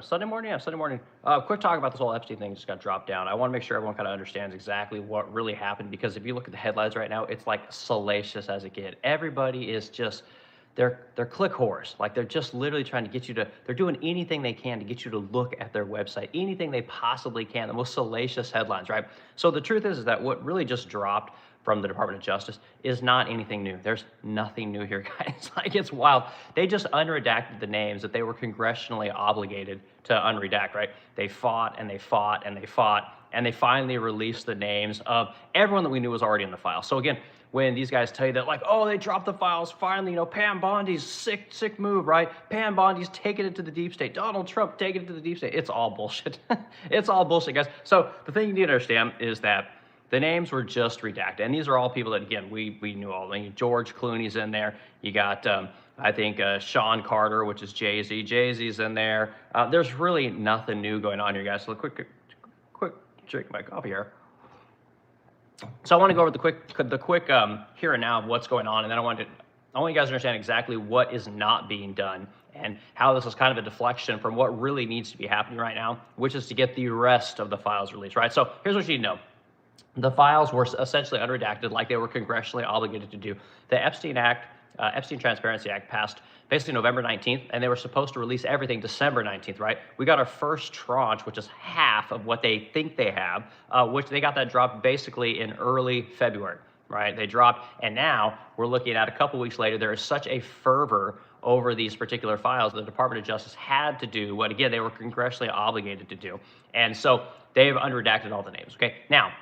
it? Sunday morning? Yeah, Sunday morning. Quick talk about this whole Epstein thing just got dropped down. I want to make sure everyone kind of understands exactly what really happened, because if you look at the headlines right now, it's like salacious as it gets. Everybody is just, they're click whores. Like they're just literally trying to get you to, they're doing anything they can to get you to look at their website, anything they possibly can, the most salacious headlines, right? So the truth is that what really just dropped from the Department of Justice is not anything new. There's nothing new here, guys. Like, it's wild. They just unredacted the names that they were congressionally obligated to unredact, right? They fought and they fought and they fought, and they finally released the names of everyone that we knew was already in the file. So again, when these guys tell you that, like, oh, they dropped the files finally, you know, Pam Bondi's sick move, right? Pam Bondi's taking it to the deep state. Donald Trump taking it to the deep state. It's all bullshit. It's all bullshit, guys. So the thing you need to understand is that the names were just redacted. And these are all people that, again, we knew all. I mean, George Clooney's in there. You got, I think, Sean Carter, which is Jay-Z. Jay-Z's in there. There's really nothing new going on here, guys. So quick drink my coffee here. So I want to go over the quick here and now of what's going on. And then I want you guys to understand exactly what is not being done and how this is kind of a deflection from what really needs to be happening right now, which is to get the rest of the files released, right? So here's what you need to know. The files were essentially unredacted like they were congressionally obligated to do. The Epstein Transparency Act passed basically November 19th, and they were supposed to release everything December 19th, right? We got our first tranche, which is half of what they think they have, which they got that dropped basically in early February, right? They dropped, and now we're looking at a couple weeks later, there is such a fervor over these particular files. The Department of Justice had to do what, again, they were congressionally obligated to do. And so they've unredacted all the names, okay? Now,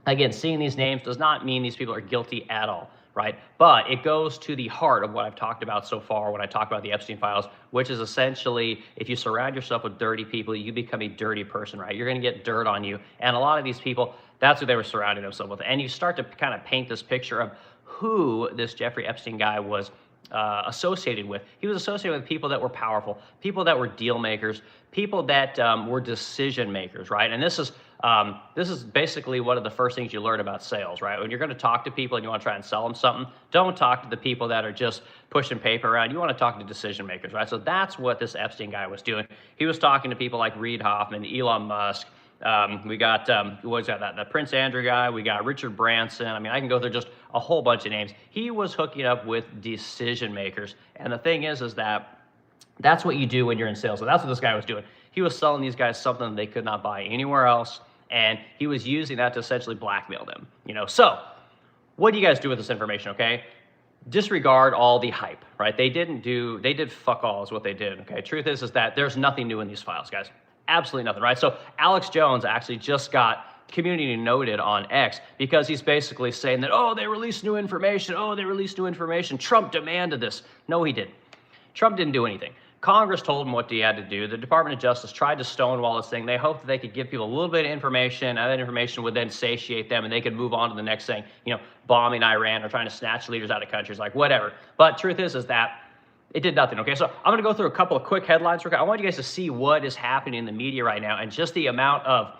again, seeing these names does not mean these people are guilty at all, right? But it goes to the heart of what I've talked about so far when I talk about the Epstein files, which is essentially, if you surround yourself with dirty people, you become a dirty person, right? You're going to get dirt on you. And a lot of these people, that's who they were surrounding themselves with. And you start to kind of paint this picture of who this Jeffrey Epstein guy was associated with. He was associated with people that were powerful, people that were deal makers, people that were decision makers, right? And this is basically one of the first things you learn about sales, right? When you're going to talk to people and you want to try and sell them something, don't talk to the people that are just pushing paper around. You want to talk to decision makers, right? So that's what this Epstein guy was doing. He was talking to people like Reid Hoffman, Elon Musk. We got, what's that, the Prince Andrew guy. We got Richard Branson. I mean, I can go through just a whole bunch of names. He was hooking up with decision makers. And the thing is that that's what you do when you're in sales. So that's what this guy was doing. He was selling these guys something they could not buy anywhere else. And he was using that to essentially blackmail them, you know? So what do you guys do with this information, okay? Disregard all the hype, right? They did fuck all is what they did, okay? Truth is that there's nothing new in these files, guys. Absolutely nothing, right? So Alex Jones actually just got community noted on X because he's basically saying that, oh, they released new information. Oh, they released new information. Trump demanded this. No, he didn't. Trump didn't do anything. Congress told him what he had to do. The Department of Justice tried to stonewall this thing. They hoped that they could give people a little bit of information, and that information would then satiate them, and they could move on to the next thing, you know, bombing Iran or trying to snatch leaders out of countries, like whatever. But truth is that it did nothing, okay? So I'm gonna go through a couple of quick headlines. I want you guys to see what is happening in the media right now and just the amount of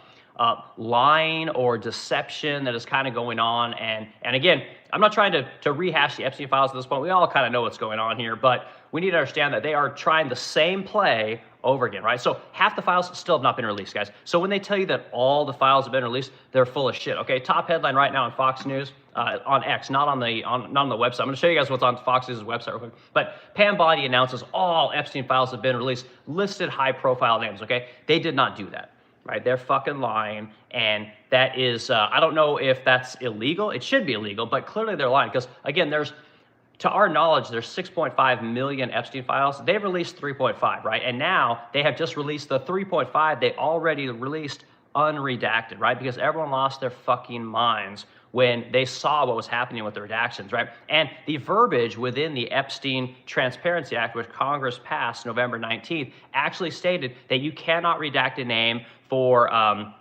lying or deception that is kind of going on. And again, I'm not trying to rehash the Epstein files at this point. We all kind of know what's going on here, but we need to understand that they are trying the same play over again, right? So half the files still have not been released, guys. So when they tell you that all the files have been released, they're full of shit, okay? Top headline right now on Fox News, on X, not on the website. I'm gonna show you guys what's on Fox News' website real quick. But Pam Bondi announces all Epstein files have been released, listed high profile names, okay? They did not do that. Right, they're fucking lying, and that is, I don't know if that's illegal. It should be illegal, but clearly they're lying because, again, to our knowledge, there's 6.5 million Epstein files. They've released 3.5, right? And now they have just released the 3.5 they already released unredacted, right? Because everyone lost their fucking minds when they saw what was happening with the redactions, right? And the verbiage within the Epstein Transparency Act, which Congress passed November 19th, actually stated that you cannot redact a name for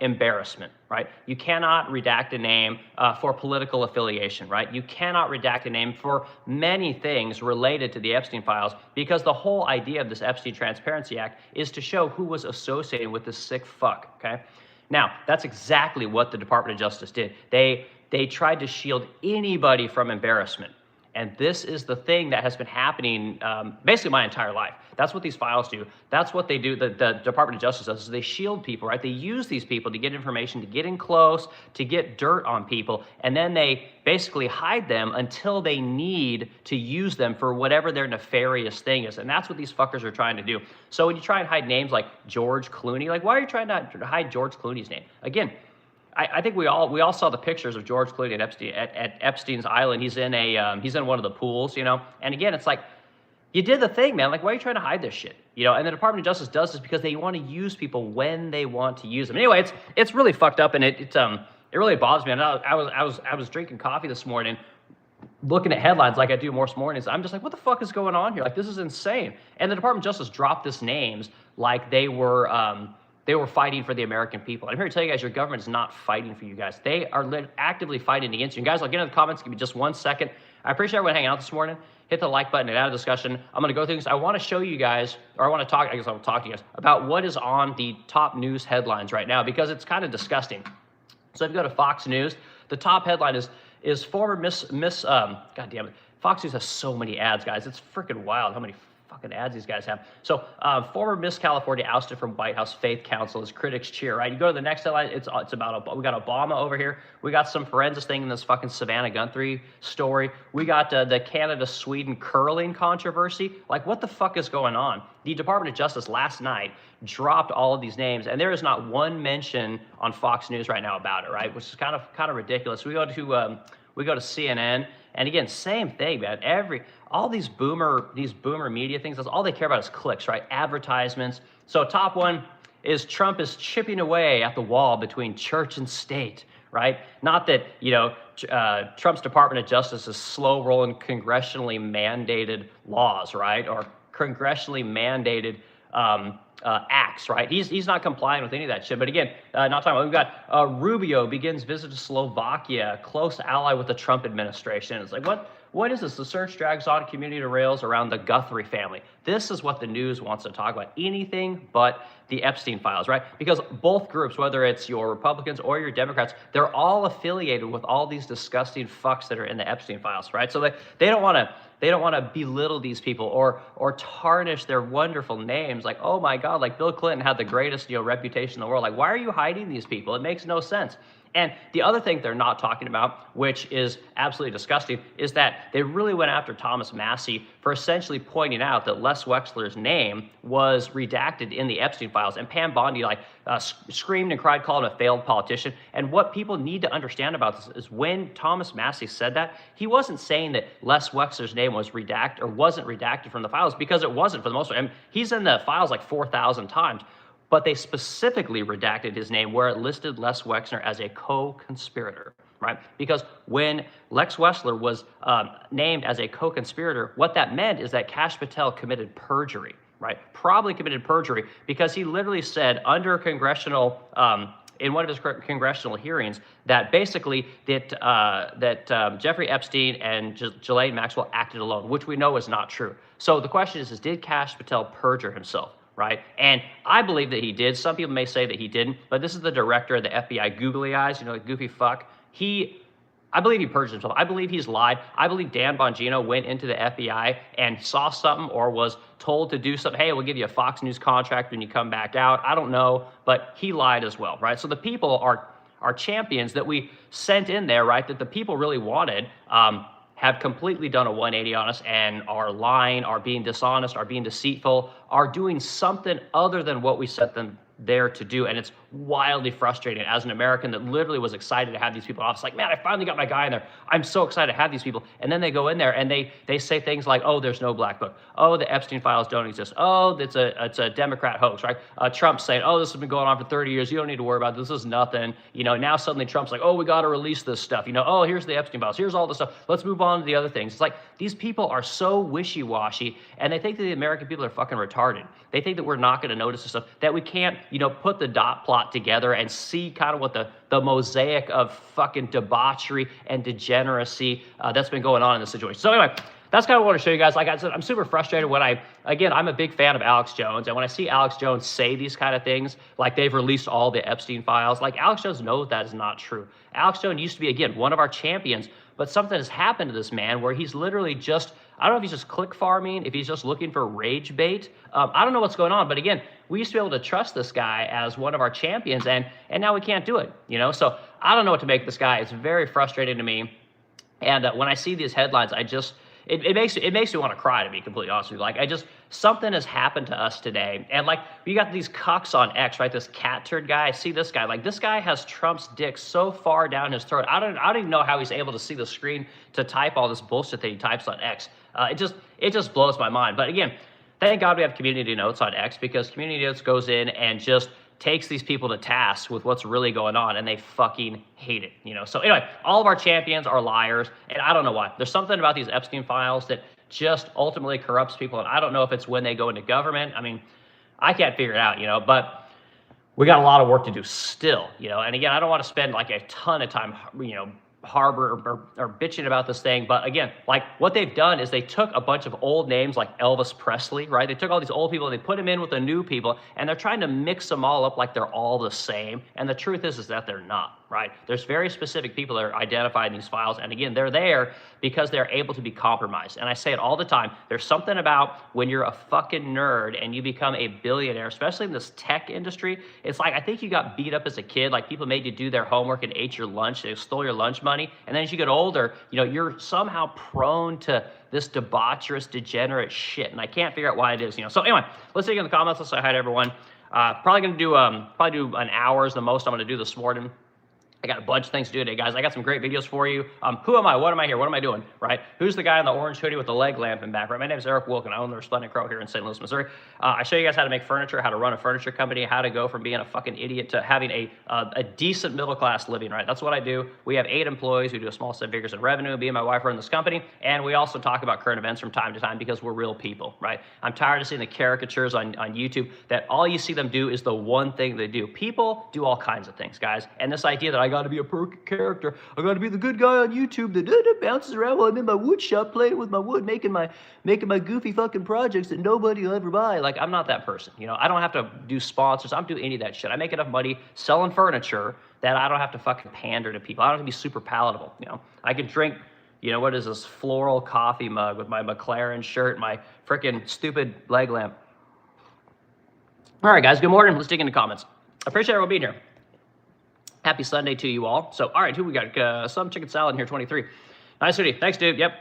embarrassment, right? You cannot redact a name for political affiliation, right? You cannot redact a name for many things related to the Epstein files, because the whole idea of this Epstein Transparency Act is to show who was associated with this sick fuck, okay? Now, that's exactly what the Department of Justice did. They tried to shield anybody from embarrassment. And this is the thing that has been happening basically my entire life. That's what these files do. That's what they do. The Department of Justice does is they shield people, right? They use these people to get information, to get in close, to get dirt on people, and then they basically hide them until they need to use them for whatever their nefarious thing is. And that's what these fuckers are trying to do. So when you try and hide names like George Clooney, like why are you trying to hide George Clooney's name? Again, I think we all saw the pictures of George Clooney at Epstein's Island. He's in one of the pools, you know. And again, it's like, you did the thing, man. Like, why are you trying to hide this shit? You know, and the Department of Justice does this because they want to use people when they want to use them. Anyway, it's really fucked up, and it really bothers me. And I was drinking coffee this morning, looking at headlines like I do most mornings. I'm just like, what the fuck is going on here? Like, this is insane. And the Department of Justice dropped these names like they were fighting for the American people. I'm here to tell you guys, your government is not fighting for you guys. They are actively fighting against you. And guys, I'll get into the comments. Give me just 1 second. I appreciate everyone hanging out this morning. Hit the like button and add a discussion. I'm going to go through this. I want to show you guys, or I want to talk, I guess I'll talk to you guys about what is on the top news headlines right now, because it's kind of disgusting. So if you go to Fox News, the top headline is former God damn it. Fox News has so many ads, guys. It's freaking wild how many fucking ads these guys have. So former Miss California ousted from White House faith council as critics cheer, right? You go to the next headline, it's about, we got Obama over here. We got some forensics thing in this fucking Savannah Guthrie story. We got the Canada-Sweden curling controversy. Like, what the fuck is going on? The Department of Justice last night dropped all of these names, and there is not one mention on Fox News right now about it, right? Which is kind of ridiculous. We go to CNN, and again, same thing, man. All these boomer media things, that's all they care about is clicks, right? Advertisements. So top one is Trump is chipping away at the wall between church and state, right? Not that, you know, Trump's Department of Justice is slow rolling congressionally mandated laws, right? Or congressionally mandated acts, right? He's not complying with any of that shit. But again, not talking about, we've got Rubio begins visit to Slovakia, close ally with the Trump administration. It's like, what is this? The search drags on, community derails around the Guthrie family. This is what the news wants to talk about. Anything but the Epstein files, right? Because both groups, whether it's your Republicans or your Democrats, they're all affiliated with all these disgusting fucks that are in the Epstein files, right? So they don't want to belittle these people or tarnish their wonderful names. Like, oh my God, like Bill Clinton had the greatest, reputation in the world. Like, why are you hiding these people? It makes no sense. And the other thing they're not talking about, which is absolutely disgusting, is that they really went after Thomas Massie for essentially pointing out that Les Wexler's name was redacted in the Epstein files. And Pam Bondi screamed and cried, called him a failed politician. And what people need to understand about this is when Thomas Massie said that, he wasn't saying that Les Wexler's name was redacted or wasn't redacted from the files, because it wasn't for the most part. I mean, he's in the files like 4,000 times. But they specifically redacted his name where it listed Les Wexner as a co-conspirator, right? Because when Lex Wexler was named as a co-conspirator, what that meant is that Kash Patel committed perjury, right? Probably committed perjury because he literally said under congressional, in one of his congressional hearings, that basically that Jeffrey Epstein and Ghislaine Maxwell acted alone, which we know is not true. So the question is did Kash Patel perjure himself? Right? And I believe that he did. Some people may say that he didn't, but this is the director of the FBI, Googly Eyes, the goofy fuck. I believe he perjured himself. I believe he's lied. I believe Dan Bongino went into the FBI and saw something or was told to do something. Hey, we'll give you a Fox News contract when you come back out. I don't know, but he lied as well, right? So the people are champions that we sent in there, right, that the people really wanted, have completely done a 180 on us and are lying, are being dishonest, are being deceitful, are doing something other than what we sent them there to do. And it's wildly frustrating as an American that literally was excited to have these people off. It's like, man, I finally got my guy in there. I'm so excited to have these people. And then they go in there and they say things like, oh, there's no black book. Oh, the Epstein files don't exist. Oh, it's a Democrat hoax, right? Trump's saying, oh, this has been going on for 30 years. You don't need to worry about this. This is nothing. Now suddenly Trump's like, oh, we got to release this stuff. Oh, here's the Epstein files. Here's all the stuff. Let's move on to the other things. It's like these people are so wishy-washy and they think that the American people are fucking retarded. They think that we're not going to notice this stuff, that we can't, put the dot plot together and see kind of what the mosaic of fucking debauchery and degeneracy that's been going on in this situation. So anyway, that's kind of what I want to show you guys. Like I said, I'm super frustrated when I'm a big fan of Alex Jones. And when I see Alex Jones say these kind of things, like they've released all the Epstein files, like Alex Jones knows that is not true. Alex Jones used to be, again, one of our champions but something has happened to this man where he's literally just, I don't know if he's just click farming, if he's just looking for rage bait. I don't know what's going on, but again, we used to be able to trust this guy as one of our champions, and now we can't do it, So I don't know what to make of this guy. It's very frustrating to me. And when I see these headlines, it makes me want to cry, to be completely honest with you. Like, something has happened to us today. And like, we got these cucks on X, right? This cat turd guy. I see this guy. Like, this guy has Trump's dick so far down his throat. I don't even know how he's able to see the screen to type all this bullshit that he types on X. It just blows my mind. But again, thank God we have community notes on X, because community notes goes in and just takes these people to task with what's really going on, and they fucking hate it, So anyway, all of our champions are liars, and I don't know why. There's something about these Epstein files that just ultimately corrupts people, and I don't know if it's when they go into government. I mean, I can't figure it out, but we got a lot of work to do still, And again, I don't want to spend like a ton of time, harbor or bitching about this thing. But again, like, what they've done is they took a bunch of old names like Elvis Presley, right? They took all these old people and they put them in with the new people, and they're trying to mix them all up like they're all the same. And the truth is that they're not, right? There's very specific people that are identified in these files. And again, they're there because they're able to be compromised. And I say it all the time. There's something about when you're a fucking nerd and you become a billionaire, especially in this tech industry. It's like, I think you got beat up as a kid. Like, people made you do their homework and ate your lunch. They stole your lunch money. And then as you get older, you're somehow prone to this debaucherous, degenerate shit. And I can't figure out why it is, So anyway, let's take in the comments. Let's say hi to everyone. Probably going to do an hour is the most I'm going to do this morning. I got a bunch of things to do today, guys. I got some great videos for you. Who am I? What am I here? What am I doing, right? Who's the guy in the orange hoodie with the leg lamp in back, right? My name is Eric Wilkin. I own the Resplendent Crow here in St. Louis, Missouri. I show you guys how to make furniture, how to run a furniture company, how to go from being a fucking idiot to having a decent middle-class living, right? That's what I do. We have 8 employees. We do a small 7 figures in revenue. Me and my wife run this company, and we also talk about current events from time to time because we're real people, right? I'm tired of seeing the caricatures on YouTube that all you see them do is the one thing they do. People do all kinds of things, guys, and this idea that I got to be a perfect character, I got to be the good guy on YouTube that bounces around while I'm in my wood shop playing with my wood, making my goofy fucking projects that nobody will ever buy. Like, I'm not that person, I don't have to do sponsors. I don't do any of that shit. I make enough money selling furniture that I don't have to fucking pander to people. I don't have to be super palatable, I can drink, what is this floral coffee mug with my McLaren shirt, my freaking stupid leg lamp. All right, guys, good morning. Let's dig into comments. I appreciate everyone being here. Happy Sunday to you all. So, all right, who we got? Some chicken salad in here, 23. Nice hoodie. Thanks, dude. Yep.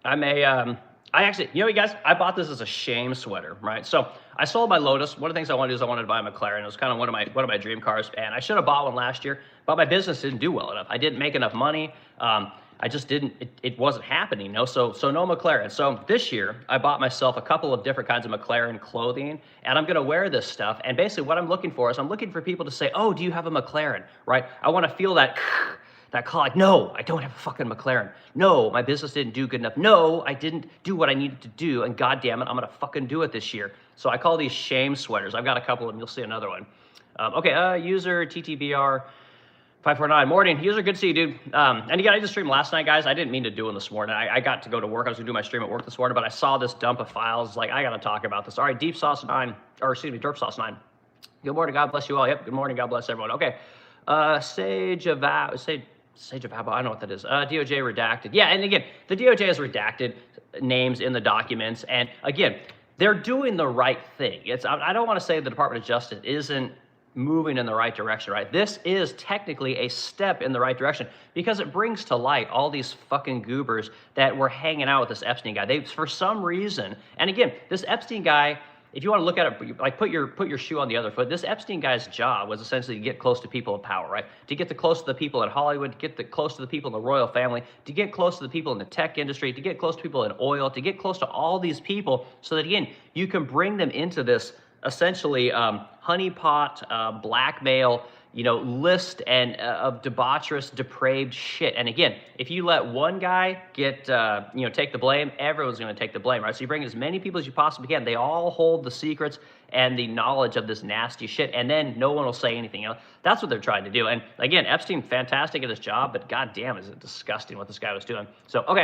I actually, you guys, I bought this as a shame sweater, right? So I sold my Lotus. One of the things I wanted to do is I wanted to buy a McLaren. It was kind of one of my dream cars, and I should have bought one last year, but my business didn't do well enough. I didn't make enough money. I just didn't, it wasn't happening, So no McLaren. So this year, I bought myself a couple of different kinds of McLaren clothing, and I'm going to wear this stuff. And basically what I'm looking for is I'm looking for people to say, oh, do you have a McLaren, right? I want to feel that call, like, no, I don't have a fucking McLaren. No, my business didn't do good enough. No, I didn't do what I needed to do, and God damn it, I'm going to fucking do it this year. So I call these shame sweaters. I've got a couple of them. You'll see another one. User TTBR 549. Morning. User, good to see you, dude. And again, I just streamed last night, guys. I didn't mean to do it this morning. I got to go to work. I was going to do my stream at work this morning, but I saw this dump of files. Like, I got to talk about this. All right, Derp Sauce 9. Good morning. God bless you all. Yep. Good morning. God bless everyone. Okay. Sage of Abba. I don't know what that is. DOJ redacted. Yeah, and again, the DOJ has redacted names in the documents. And again, they're doing the right thing. I don't want to say the Department of Justice isn't moving in the right direction, right? This is technically a step in the right direction because it brings to light all these fucking goobers that were hanging out with this Epstein guy. They, for some reason, and again, this Epstein guy, if you want to look at it, like put your shoe on the other foot, this Epstein guy's job was essentially to get close to people of power, right? To get close to the people in Hollywood, to get close to the people in the royal family, to get close to the people in the tech industry, to get close to people in oil, to get close to all these people so that, again, you can bring them into this essentially honeypot, blackmail, list and of debaucherous, depraved shit. And again, if you let one guy get, take the blame, everyone's going to take the blame, right? So you bring as many people as you possibly can. They all hold the secrets and the knowledge of this nasty shit, and then no one will say anything else. That's what they're trying to do. And again, Epstein, fantastic at his job, but goddamn, is it disgusting what this guy was doing. So, okay,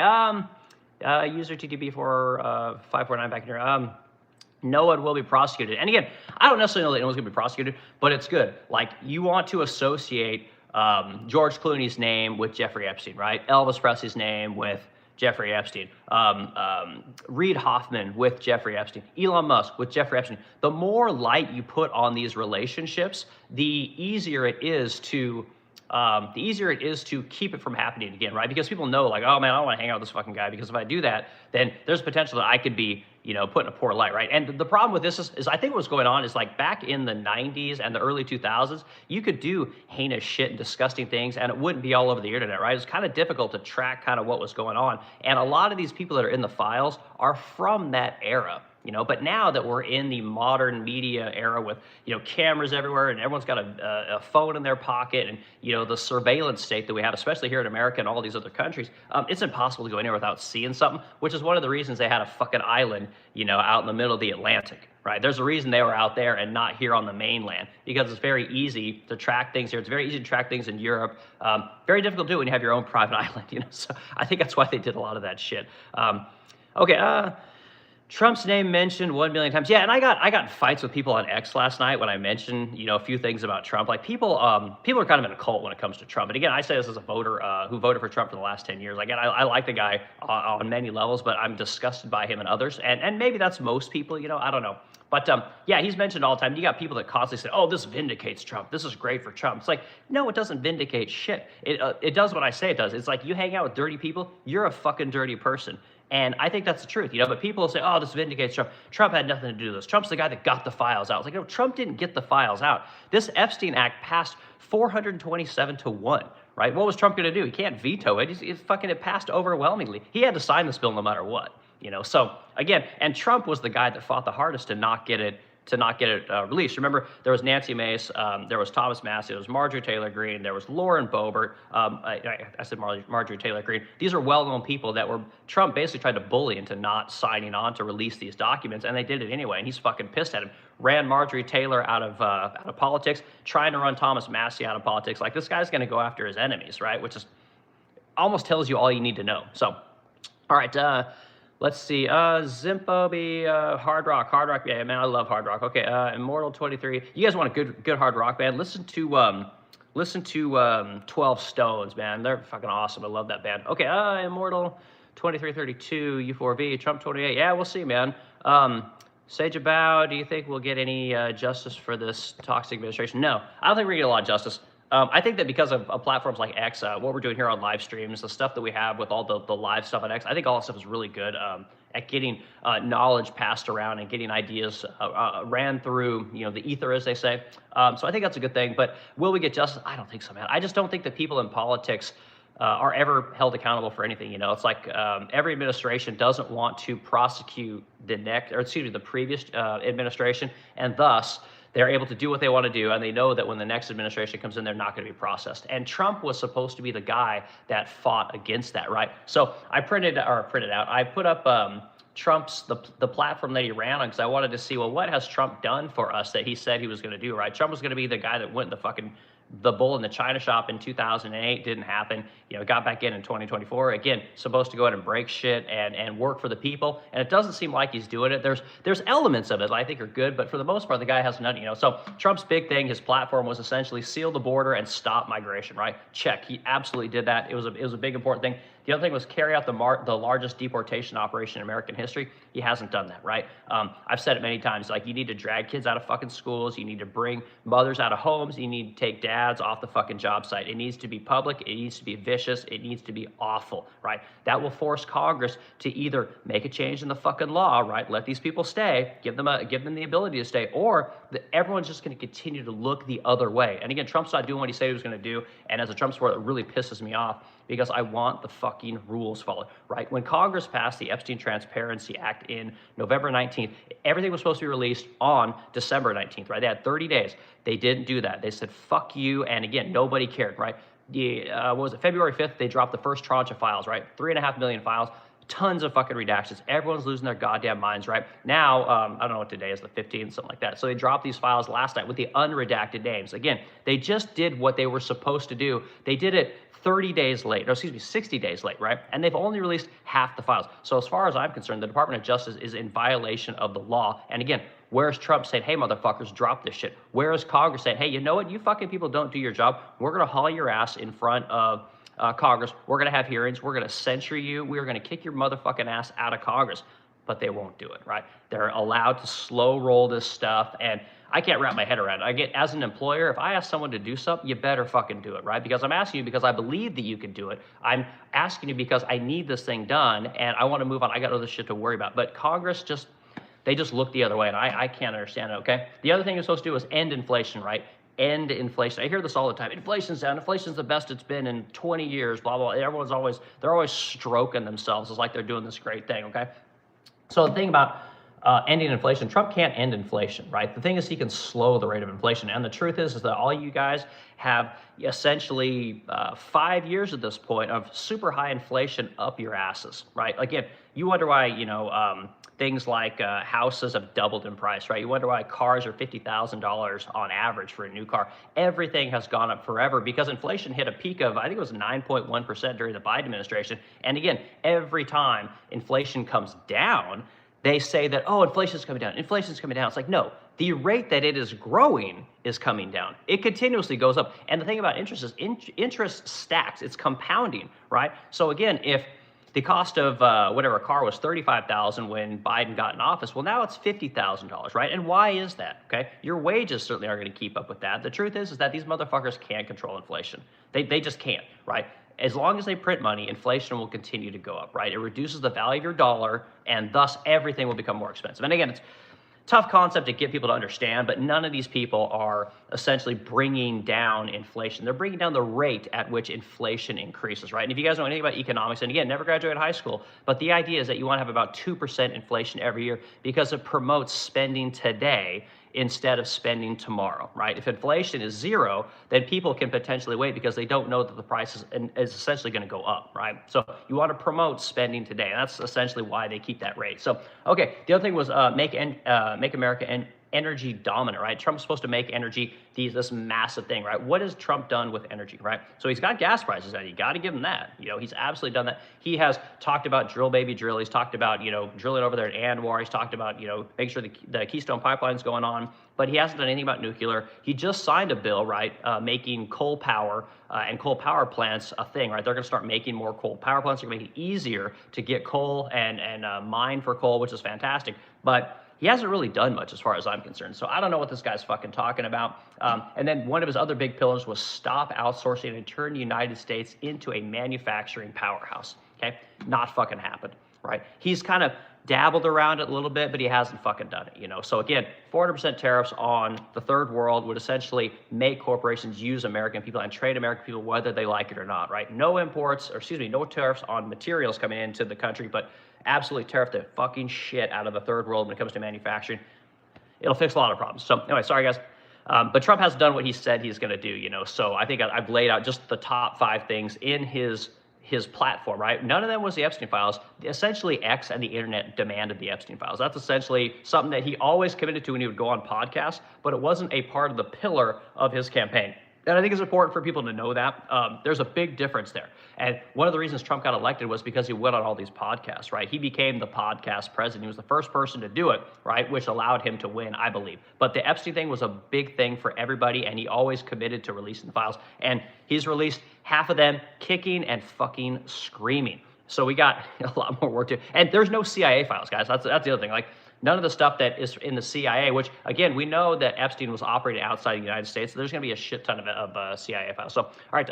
user TTB for 549 back in here. No one will be prosecuted. And again, I don't necessarily know that anyone's going to be prosecuted, but it's good. Like, you want to associate George Clooney's name with Jeffrey Epstein, right? Elvis Presley's name with Jeffrey Epstein, Reid Hoffman with Jeffrey Epstein, Elon Musk with Jeffrey Epstein. The more light you put on these relationships, the easier it is to keep it from happening again, right? Because people know, like, oh man, I don't want to hang out with this fucking guy, because if I do that, then there's potential that I could be, put in a poor light, right? And the problem with this is I think what's going on is, like, back in the 90s and the early 2000s, you could do heinous shit and disgusting things, and it wouldn't be all over the internet, right? It's kind of difficult to track kind of what was going on. And a lot of these people that are in the files are from that era. But now that we're in the modern media era with, cameras everywhere, and everyone's got a phone in their pocket, and, the surveillance state that we have, especially here in America and all these other countries, it's impossible to go anywhere without seeing something, which is one of the reasons they had a fucking island, out in the middle of the Atlantic, right? There's a reason they were out there and not here on the mainland, because it's very easy to track things here. It's very easy to track things in Europe. Very difficult to do when you have your own private island, So I think that's why they did a lot of that shit. Trump's name mentioned 1 million times. Yeah, and I got in fights with people on X last night when I mentioned, a few things about Trump. Like, people are kind of in a cult when it comes to Trump. And again, I say this as a voter who voted for Trump for the last 10 years. Again, I like the guy on many levels, but I'm disgusted by him and others. And maybe that's most people, I don't know. But yeah, he's mentioned all the time. You got people that constantly say, oh, this vindicates Trump. This is great for Trump. It's like, no, it doesn't vindicate shit. It does what I say it does. It's like, you hang out with dirty people, you're a fucking dirty person. And I think that's the truth, but people will say, oh, this vindicates Trump. Trump had nothing to do with this. Trump's the guy that got the files out. It's like, no, Trump didn't get the files out. This Epstein Act passed 427-1, right? What was Trump going to do? He can't veto it. It passed overwhelmingly. He had to sign this bill no matter what, So again, and Trump was the guy that fought the hardest to not get it released. Remember, there was Nancy Mace, there was Thomas Massie, there was Marjorie Taylor Greene, there was Lauren Boebert. I said Marjorie Taylor Greene. These are well-known people that Trump basically tried to bully into not signing on to release these documents, and they did it anyway, and he's fucking pissed at him. Ran Marjorie Taylor out of politics, trying to run Thomas Massie out of politics. Like, this guy's going to go after his enemies, right? Which is almost tells you all you need to know. So, all right, let's see, Zimpobi, Hard Rock, yeah, man, I love Hard Rock. Okay, Immortal 23. You guys want a good hard rock band? Listen to 12 Stones, man. They're fucking awesome. I love that band. Okay, Immortal 2332, U4V, Trump 28. Yeah, we'll see, man. Sage Abow, do you think we'll get any justice for this toxic administration? No, I don't think we're gonna get a lot of justice. I think that because of platforms like X, what we're doing here on live streams, the stuff that we have with all the live stuff on X, I think all that stuff is really good at getting knowledge passed around and getting ideas ran through, the ether, as they say. So I think that's a good thing. But will we get justice? I don't think so, man. I just don't think that people in politics are ever held accountable for anything. It's like every administration doesn't want to prosecute the previous administration, and thus they're able to do what they want to do, and they know that when the next administration comes in, they're not going to be processed. And Trump was supposed to be the guy that fought against that, right? So I I put up Trump's, the platform that he ran on, because I wanted to see, well, what has Trump done for us that he said he was going to do, right? Trump was going to be the guy that went the bull in the China shop in 2008, didn't happen. Got back in 2024. Again, supposed to go ahead and break shit and work for the people. And it doesn't seem like he's doing it. There's elements of it that I think are good, but for the most part, the guy has nothing. So Trump's big thing, his platform was essentially seal the border and stop migration, right? Check. He absolutely did that. It was a big important thing. The other thing was carry out the largest deportation operation in American history. He hasn't done that, right? I've said it many times, like, you need to drag kids out of fucking schools. You need to bring mothers out of homes. You need to take dads off the fucking job site. It needs to be public. It needs to be vicious. It needs to be awful, right? That will force Congress to either make a change in the fucking law, right? Let these people stay, give them the ability to stay, or everyone's just going to continue to look the other way. And again, Trump's not doing what he said he was going to do. And as a Trump supporter, it really pisses me off, because I want the fucking rules followed, right? When Congress passed the Epstein Transparency Act in November 19th, everything was supposed to be released on December 19th, right? They had 30 days. They didn't do that. They said, fuck you, and again, nobody cared, right? February 5th, they dropped the first tranche of files, right? 3.5 million files. Tons of fucking redactions. Everyone's losing their goddamn minds, right? Now, I don't know what today is, the 15th, something like that. So they dropped these files last night with the unredacted names. Again, they just did what they were supposed to do. They did it 60 days late, right? And they've only released half the files. So as far as I'm concerned, the Department of Justice is in violation of the law. And again, Where is Trump saying, hey, motherfuckers, drop this shit? Where is Congress saying, hey, you know what? You fucking people don't do your job. We're going to haul your ass in front of Congress. We're going to have hearings. We're going to censure you. We're going to kick your motherfucking ass out of Congress. But they won't do it, right? They're allowed to slow roll this stuff. And I can't wrap my head around it. As an employer, if I ask someone to do something, you better fucking do it, right? Because I'm asking you because I believe that you can do it. I'm asking you because I need this thing done and I want to move on. I got other shit to worry about. But Congress they just look the other way, and I can't understand it, okay? The other thing you're supposed to do is end inflation, right? End inflation. I hear this all the time. Inflation's down. Inflation's the best it's been in 20 years, blah, blah. They're always stroking themselves. It's like they're doing this great thing, okay? So the thing about ending inflation, Trump can't end inflation, right? The thing is he can slow the rate of inflation. And the truth is that all you guys have essentially 5 years at this point of super high inflation up your asses, right? Again, you wonder why, things like houses have doubled in price, right? You wonder why cars are $50,000 on average for a new car. Everything has gone up forever because inflation hit a peak of, I think it was 9.1% during the Biden administration. And again, every time inflation comes down, they say that, oh, inflation's coming down. Inflation's coming down. It's like, no, the rate that it is growing is coming down. It continuously goes up. And the thing about interest is interest stacks. It's compounding, right? So again, if the cost of whatever car was $35,000 when Biden got in office, well, now it's $50,000, right? And why is that, okay? Your wages certainly aren't going to keep up with that. The truth is that these motherfuckers can't control inflation. They just can't, right? As long as they print money, inflation will continue to go up, right? It reduces the value of your dollar, and thus everything will become more expensive. And again, it's a tough concept to get people to understand, but none of these people are essentially bringing down inflation. They're bringing down the rate at which inflation increases, right? And if you guys know anything about economics, and again, never graduated high school, but the idea is that you want to have about 2% inflation every year because it promotes spending today instead of spending tomorrow, right? If inflation is zero, then people can potentially wait because they don't know that the price is essentially going to go up, right? So you want to promote spending today. And that's essentially why they keep that rate. So, okay, the other thing was make America energy dominant, right? Trump's supposed to make energy this massive thing, right? What has Trump done with energy, right? So he's got gas prices down. You got to give him that. He's absolutely done that. He has talked about drill, baby, drill. He's talked about, drilling over there at Anwar. He's talked about, making sure the Keystone Pipeline's going on, but he hasn't done anything about nuclear. He just signed a bill, right, making coal power and coal power plants a thing, right? They're going to start making more coal power plants. They're going to make it easier to get coal and mine for coal, which is fantastic. But he hasn't really done much as far as I'm concerned. So I don't know what this guy's fucking talking about. And then one of his other big pillars was stop outsourcing and turn the United States into a manufacturing powerhouse. Okay? Not fucking happened, right? He's kind of dabbled around it a little bit, but he hasn't fucking done it, So again, 400% tariffs on the third world would essentially make corporations use American people and trade American people whether they like it or not, right? No tariffs on materials coming into the country, but absolutely tariff the fucking shit out of the third world when it comes to manufacturing. It'll fix a lot of problems. So anyway, sorry guys. But Trump has done what he said he's going to do, So I think I've laid out just the top 5 things in his platform, right? None of them was the Epstein files. Essentially, X and the internet demanded the Epstein files. That's essentially something that he always committed to when he would go on podcasts, but it wasn't a part of the pillar of his campaign. And I think it's important for people to know that. There's a big difference there. And one of the reasons Trump got elected was because he went on all these podcasts, right? He became the podcast president. He was the first person to do it, right? Which allowed him to win, I believe. But the Epstein thing was a big thing for everybody, and he always committed to releasing the files. And he's released half of them kicking and fucking screaming. So we got a lot more work to do. And there's no CIA files, guys. That's the other thing. Like, none of the stuff that is in the CIA, which, again, we know that Epstein was operating outside the United States, so there's going to be a shit ton of CIA files. So, all right,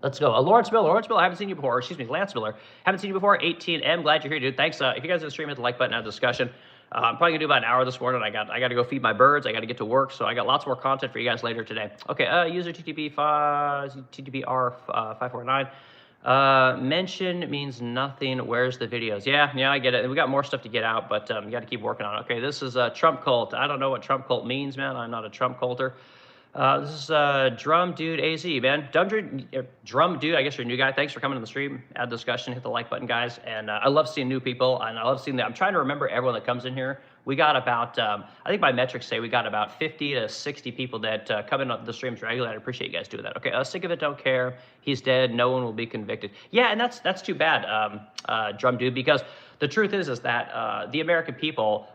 let's go. Lawrence Miller, I haven't seen you before. Excuse me, Lance Miller. Haven't seen you before. 18M, glad you're here, dude. Thanks. If you guys are in the stream, hit the like button, have a discussion. I'm probably going to do about an hour this morning. I got to go feed my birds. I got to get to work, so I got lots more content for you guys later today. Okay, user TTPR549. Mention means nothing. Where's the videos? Yeah, I get it. We got more stuff to get out, but you got to keep working on it. Okay, this is a Trump cult. I don't know what Trump cult means, man. I'm not a Trump culter. This is Drum Dude AZ, man. Drum Dude, I guess you're a new guy. Thanks for coming to the stream. Add discussion, hit the like button, guys. And I love seeing new people, and I love seeing that. I'm trying to remember everyone that comes in here. We got about, I think my metrics say we got about 50 to 60 people that come in on the streams regularly. I appreciate you guys doing that. Okay, sick of it, don't care. He's dead. No one will be convicted. Yeah, and that's too bad, Drum Dude, because the truth is that the American people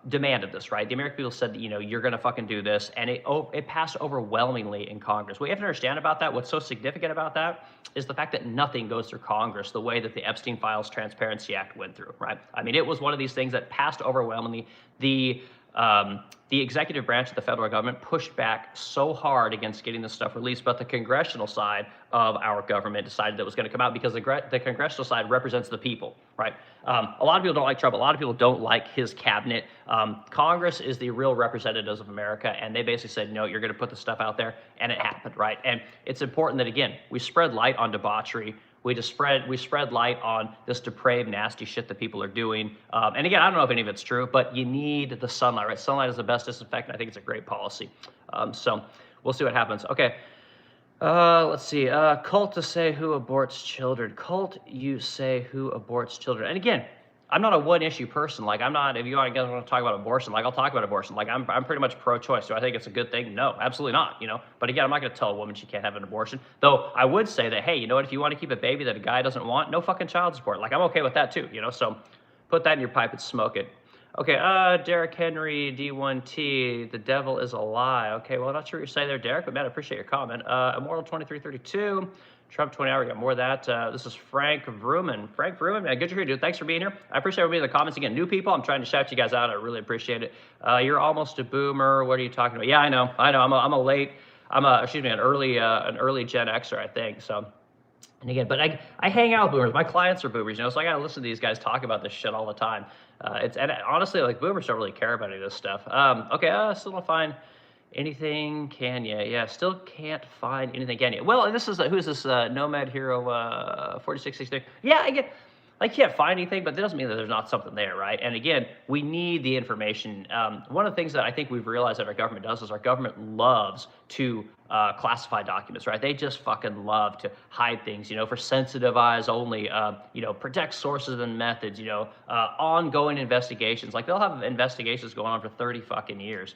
demanded this, right? The American people said that, you're going to fucking do this, and it passed overwhelmingly in Congress. What you have to understand about that, what's so significant about that, is the fact that nothing goes through Congress the way that the Epstein Files Transparency Act went through, right? I mean, it was one of these things that passed overwhelmingly. The executive branch of the federal government pushed back so hard against getting this stuff released, but the congressional side of our government decided that it was going to come out because the congressional side represents the people, right? A lot of people don't like Trump. A lot of people don't like his cabinet. Congress is the real representatives of America, and they basically said, no, you're going to put this stuff out there, and it happened, right? And it's important that, again, we spread light on debauchery. We spread light on this depraved, nasty shit that people are doing. And again, I don't know if any of it's true, but you need the sunlight, right? Sunlight is the best disinfectant. I think it's a great policy. So we'll see what happens. Okay. Let's see. Cult to say who aborts children. Cult, you say who aborts children. And again, I'm not a one-issue person. Like, I'm not, if you guys want to talk about abortion, like, I'll talk about abortion. Like, I'm pretty much pro-choice. Do I think it's a good thing? No, absolutely not, But again, I'm not going to tell a woman she can't have an abortion. Though I would say that, hey, you know what? If you want to keep a baby that a guy doesn't want, no fucking child support. Like, I'm okay with that too, So put that in your pipe and smoke it. Okay, Derek Henry, D1T, the devil is a lie. Okay, well, I'm not sure what you're saying there, Derek, but man, I appreciate your comment. Immortal 2332. Trump 20 hour, we got more of that. This is Frank Vrooman. Frank Vrooman, man, good to hear you, dude. Thanks for being here. I appreciate everybody in the comments. Again, new people, I'm trying to shout you guys out. I really appreciate it. You're almost a boomer. What are you talking about? Yeah, I know. I'm an early Gen Xer, I think. So, and again, but I hang out with boomers. My clients are boomers, so I got to listen to these guys talk about this shit all the time. And honestly, like, boomers don't really care about any of this stuff. Okay, still don't find anything, can ya? Yeah, still can't find anything, can ya? Well, this is, who's this, Nomad Hero 4663? Yeah, I can't find anything, but that doesn't mean that there's not something there, right? And again, we need the information. One of the things that I think we've realized that our government does is our government loves to classify documents, right? They just fucking love to hide things, for sensitive eyes only, protect sources and methods, ongoing investigations. Like, they'll have investigations going on for 30 fucking years,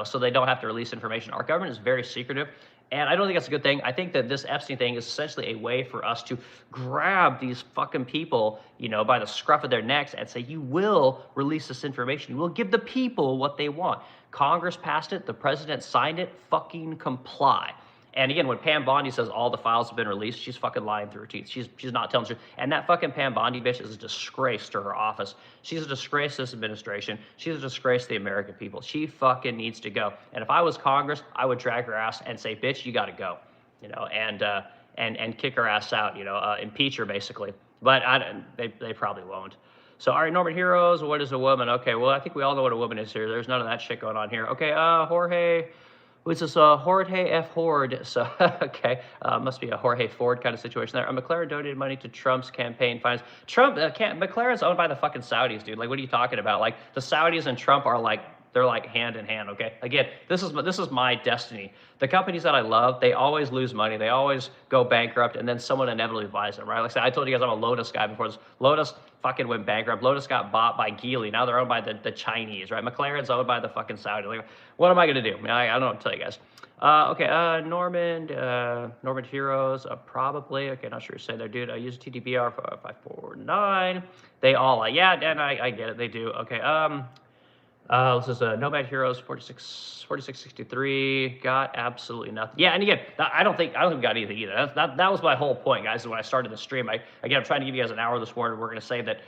so they don't have to release information. Our government is very secretive. And I don't think that's a good thing. I think that this Epstein thing is essentially a way for us to grab these fucking people, by the scruff of their necks and say, you will release this information. You will give the people what they want. Congress passed it. The president signed it. Fucking comply. And again, when Pam Bondi says all the files have been released, she's fucking lying through her teeth. She's not telling the truth. And that fucking Pam Bondi bitch is a disgrace to her office. She's a disgrace to this administration. She's a disgrace to the American people. She fucking needs to go. And if I was Congress, I would drag her ass and say, bitch, you got to go, and kick her ass out, impeach her basically. But they probably won't. So, all right, Norman Heroes, what is a woman? Okay, well, I think we all know what a woman is here. There's none of that shit going on here. Okay, Jorge. Which is Jorge F. Horde, so, okay, must be a Jorge Ford kind of situation there. McLaren donated money to Trump's campaign finance. McLaren's owned by the fucking Saudis, dude. Like, what are you talking about? Like, the Saudis and Trump are like, they're like hand in hand, okay? Again, this is my destiny. The companies that I love, they always lose money. They always go bankrupt, and then someone inevitably buys them, right? Like I said, I told you guys I'm a Lotus guy before this. Lotus fucking went bankrupt. Lotus got bought by Geely. Now they're owned by the Chinese, right? McLaren's owned by the fucking Saudi. Like, what am I going to do? I don't know what to tell you guys. Okay, Norman Heroes, probably. Okay, not sure what to say there, dude. I use TDBR 549. They all, yeah, and I get it. They do. Okay, this is Nomad Heroes 4663. Got absolutely nothing. Yeah, and again, I don't think we got anything either. That was my whole point, guys. When I started the stream, I'm trying to give you guys an hour this morning. We're going to say that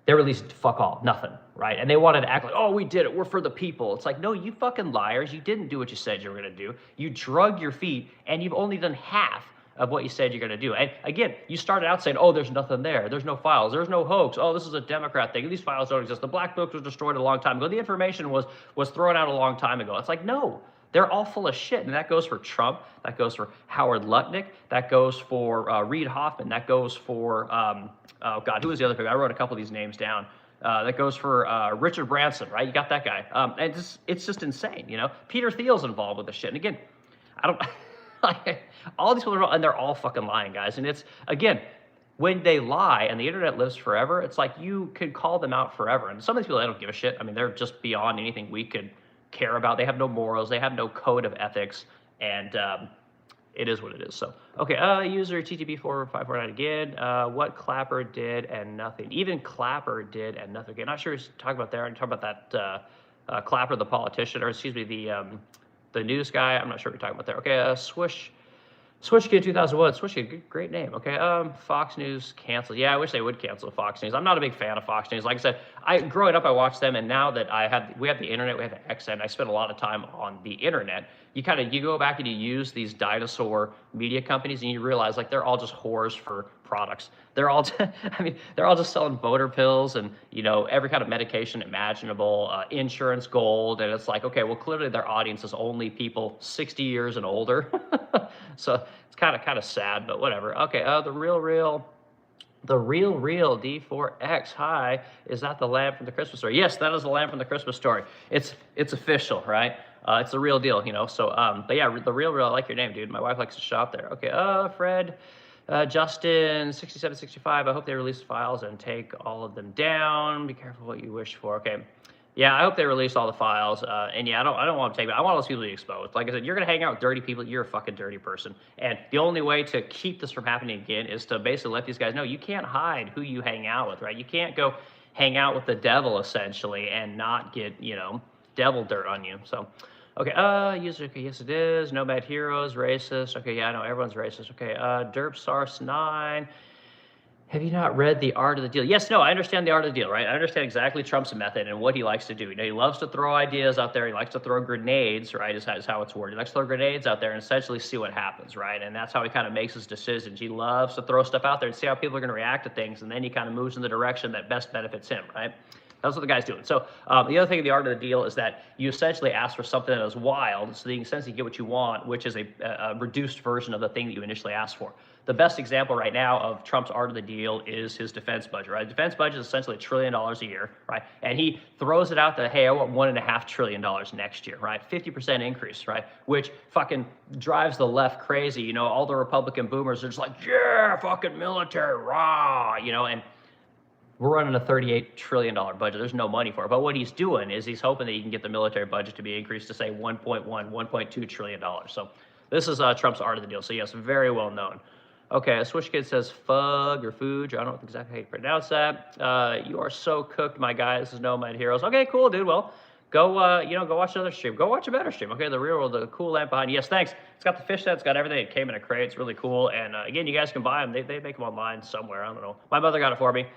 they released fuck all, nothing, right? And they wanted to act like, oh, we did it. We're for the people. It's like, no, you fucking liars. You didn't do what you said you were going to do. You drug your feet, and you've only done half of what you said you're going to do. And again, you started out saying, oh, there's nothing there. There's no files. There's no hoax. Oh, this is a Democrat thing. These files don't exist. The black book was destroyed a long time ago. The information was thrown out a long time ago. It's like, no, they're all full of shit. And that goes for Trump. That goes for Howard Lutnick. That goes for Reid Hoffman. That goes for, oh, God, who was the other guy? I wrote a couple of these names down. That goes for Richard Branson, right? You got that guy. And it's just insane, Peter Thiel's involved with this shit. And again, I don't... all these people are, and they're all fucking lying, guys. And it's, again, when they lie and the internet lives forever, it's like you could call them out forever. And some of these people, they don't give a shit. I mean, they're just beyond anything we could care about. They have no morals. They have no code of ethics. And it is what it is. So, okay, user TTP4549 again. What Clapper did and nothing. Even Clapper did and nothing. Okay, not sure he's talking about there. I'm talking about that Clapper, the politician, or excuse me, the news guy. I'm not sure what you're talking about there. Okay, Switch Kid 2001. Switch Kid, great name. Okay, Fox News canceled. Yeah, I wish they would cancel Fox News. I'm not a big fan of Fox News. Like I said, growing up I watched them, and now that we have the internet, we have the XN. I spend a lot of time on the internet. You go back and you use these dinosaur media companies, and you realize like they're all just whores for products. They're all, they're all just selling boner pills and every kind of medication imaginable, insurance gold, and it's like, okay, well clearly their audience is only people 60 years and older. So it's kind of sad, but whatever. Okay, the real D4X. Hi, is that the lamb from the Christmas story? Yes, that is the lamb from the Christmas story. It's official, right? It's the real deal, So, but yeah, the real. I like your name, dude. My wife likes to shop there. Okay, Fred, Justin, 6765. I hope they release files and take all of them down. Be careful what you wish for. Okay. Yeah, I hope they release all the files. And yeah, I don't want to take it. I want those people to be exposed. Like I said, you're going to hang out with dirty people. You're a fucking dirty person. And the only way to keep this from happening again is to basically let these guys know you can't hide who you hang out with, right? You can't go hang out with the devil, essentially, and not get, devil dirt on you. So, okay, user, okay, yes it is. Nomad Heroes, racist. Okay, yeah, I know, everyone's racist. Okay, DerpSars9. Have you not read The Art of the Deal? Yes, no, I understand The Art of the Deal, right? I understand exactly Trump's method and what he likes to do. He loves to throw ideas out there. He likes to throw grenades, right, is how it's worded. He likes to throw grenades out there and essentially see what happens, right? And that's how he kind of makes his decisions. He loves to throw stuff out there and see how people are going to react to things, and then he kind of moves in the direction that best benefits him, right? That's what the guy's doing. So the other thing in The Art of the Deal is that you essentially ask for something that is wild, so that you can essentially get what you want, which is a reduced version of the thing that you initially asked for. The best example right now of Trump's Art of the Deal is his defense budget, right? The defense budget is essentially $1 trillion a year, right? And he throws it out that, hey, I want $1.5 trillion next year, right? 50% increase, right? Which fucking drives the left crazy. All the Republican boomers are just like, yeah, fucking military, rah, and we're running a $38 trillion budget. There's no money for it. But what he's doing is he's hoping that he can get the military budget to be increased to, say, $1.2 trillion. So this is Trump's Art of the Deal. So, yes, very well known. Okay, Switch Kid says fug or fooge. I don't know exactly how you pronounce that. You are so cooked, my guy. This is Nomad Heroes. Okay, cool, dude. Well, go go watch another stream. Go watch a better stream. Okay, the real world, the cool lamp behind. Yes, thanks. It's got the fish net. It's got everything. It came in a crate. It's really cool. And again, you guys can buy them. They make them online somewhere. I don't know. My mother got it for me.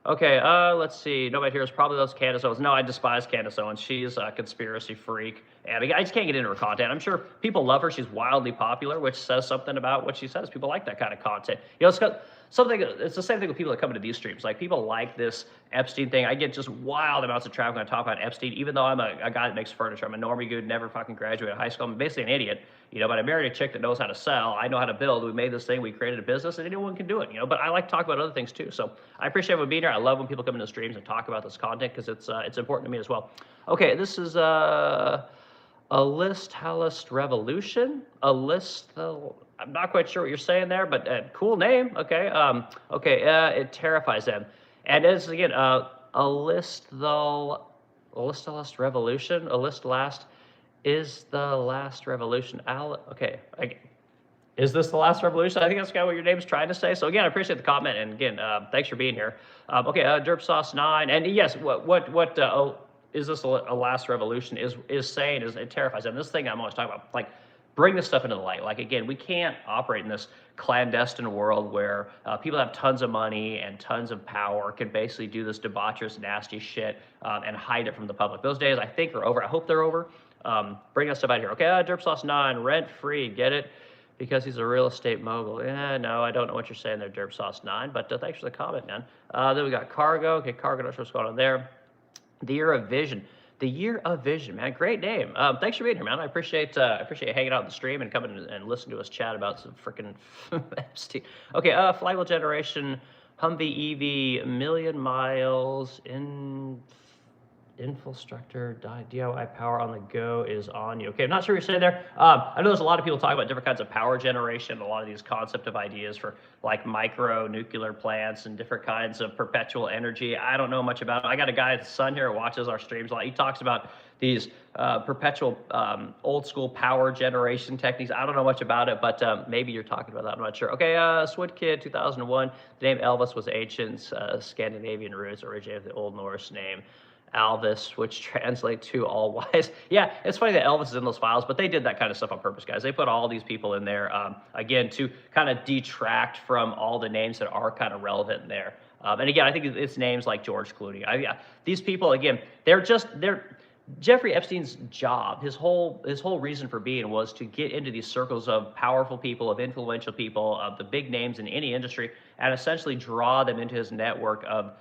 Okay, let's see. Nobody here is probably those Candace Owens. No, I despise Candace Owens. She's a conspiracy freak, and I just can't get into her content. I'm sure people love her. She's wildly popular, which says something about what she says. People like that kind of content. It's got something. It's the same thing with people that come into these streams. Like, people like this Epstein thing. I get just wild amounts of traffic when I talk about Epstein, even though I'm a guy that makes furniture. I'm a normie dude, never fucking graduated high school. I'm basically an idiot. But I married a chick that knows how to sell. I know how to build. We made this thing. We created a business, and anyone can do it. But I like to talk about other things too. So I appreciate everyone being here. I love when people come into streams and talk about this content, because it's important to me as well. Okay, this is a list revolution. I'm not quite sure what you're saying there, but cool name. Okay. It terrifies them, and it's again a list revolution. A list last. Is the last revolution? Is this the last revolution? I think that's kind of what your name's trying to say. So again, I appreciate the comment, and again, thanks for being here. DerpSauce9, and yes, what is this a last revolution? Is saying is it terrifies them. This thing I'm always talking about, like, bring this stuff into the light. Like, again, we can't operate in this clandestine world where people have tons of money and tons of power can basically do this debaucherous, nasty shit and hide it from the public. Those days, I think, are over. I hope they're over. Bring us stuff out here. Okay, DerpSauce9, rent-free, get it? Because he's a real estate mogul. Yeah, no, I don't know what you're saying there, DerpSauce9, but thanks for the comment, man. Then we got Cargo. Okay, Cargo, not sure what's going on there. The Year of Vision. The Year of Vision, man. Great name. Thanks for being here, man. I appreciate you hanging out on the stream and coming and listening to us chat about some freaking Epstein. Okay, Flywheel Generation, Humvee EV, million miles in Infrastructure, DIY power on the go is on you. Okay, I'm not sure what you're saying there. I know there's a lot of people talking about different kinds of power generation, a lot of these concept of ideas for like micro nuclear plants and different kinds of perpetual energy. I don't know much about it. I got a guy, his son here, who watches our streams a lot. He talks about these perpetual old school power generation techniques. I don't know much about it, but maybe you're talking about that. I'm not sure. Okay, Swid Kid 2001. The name Elvis was ancient Scandinavian roots, originated the Old Norse name Alvis, which translate to all wise. Yeah, it's funny that Elvis is in those files, but they did that kind of stuff on purpose, guys. They put all these people in there, again, to kind of detract from all the names that are kind of relevant in there. And again, I think it's names like George Clooney. Yeah, these people, again, they're Jeffrey Epstein's job, his whole reason for being was to get into these circles of powerful people, of influential people, of the big names in any industry, and essentially draw them into his network of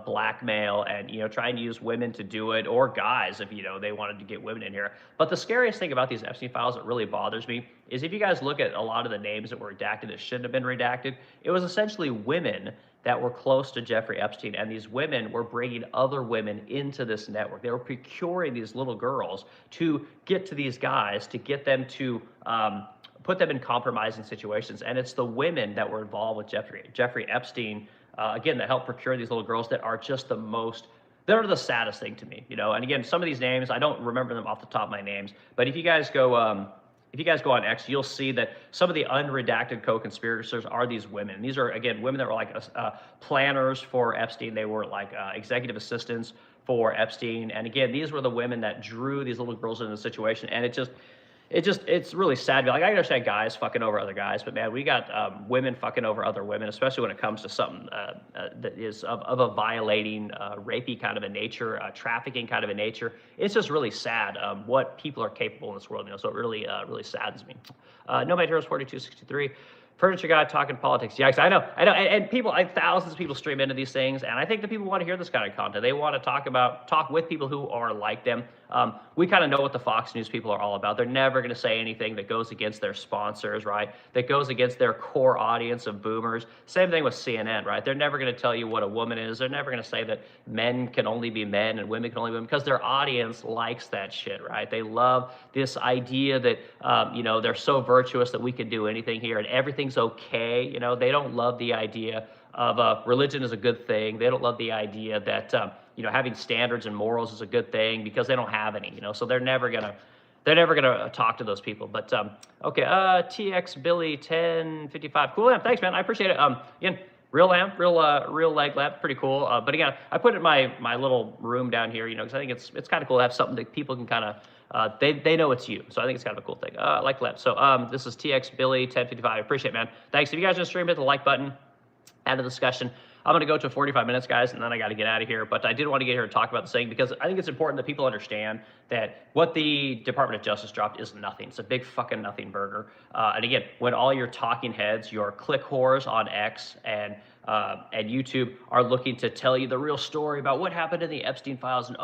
blackmail and, trying to use women to do it, or guys if, they wanted to get women in here. But the scariest thing about these Epstein files that really bothers me is if you guys look at a lot of the names that were redacted that shouldn't have been redacted, it was essentially women that were close to Jeffrey Epstein, and these women were bringing other women into this network. They were procuring these little girls to get to these guys, to get them to put them in compromising situations. And it's the women that were involved with Jeffrey Epstein, again, that helped procure these little girls that are just they're the saddest thing to me, And again, some of these names, I don't remember them off the top of my names, but if you guys go on X, you'll see that some of the unredacted co-conspirators are these women. These are, again, women that were like planners for Epstein. They were like executive assistants for Epstein. And again, these were the women that drew these little girls into the situation. And it's really sad. Like, I understand guys fucking over other guys, but man, we got women fucking over other women, especially when it comes to something that is of a violating, rapey kind of a nature, trafficking kind of a nature. It's just really sad what people are capable in this world. So it really, really saddens me. Nomad Heroes 4263. Furniture guy talking politics. Yikes, I know. And people, thousands of people stream into these things, and I think that people want to hear this kind of content. They want to talk with people who are like them. We kind of know what the Fox News people are all about. They're never going to say anything that goes against their sponsors, right? That goes against their core audience of boomers. Same thing with CNN, right? They're never going to tell you what a woman is. They're never going to say that men can only be men and women can only be women, because their audience likes that shit, right? They love this idea that, they're so virtuous that we can do anything here and everything's okay. They don't love the idea of religion is a good thing. They don't love the idea that, having standards and morals is a good thing, because they don't have any, so they're never gonna talk to those people. But okay, TX Billy 1055, cool lamp, thanks man, I appreciate it. Again, real lamp, real leg lamp, pretty cool. But again, I put it in my little room down here, because I think it's kind of cool to have something that people can kind of they know it's you, so I think it's kind of a cool thing. I like lamp. So this is TX Billy 1055. I appreciate it, man. Thanks. If you guys are streaming, hit the like button. Add the discussion. I'm going to go to 45 minutes, guys, and then I got to get out of here. But I did want to get here and talk about this thing, because I think it's important that people understand that what the Department of Justice dropped is nothing. It's a big fucking nothing burger. And again, when all your talking heads, your click whores on X and YouTube are looking to tell you the real story about what happened in the Epstein files, and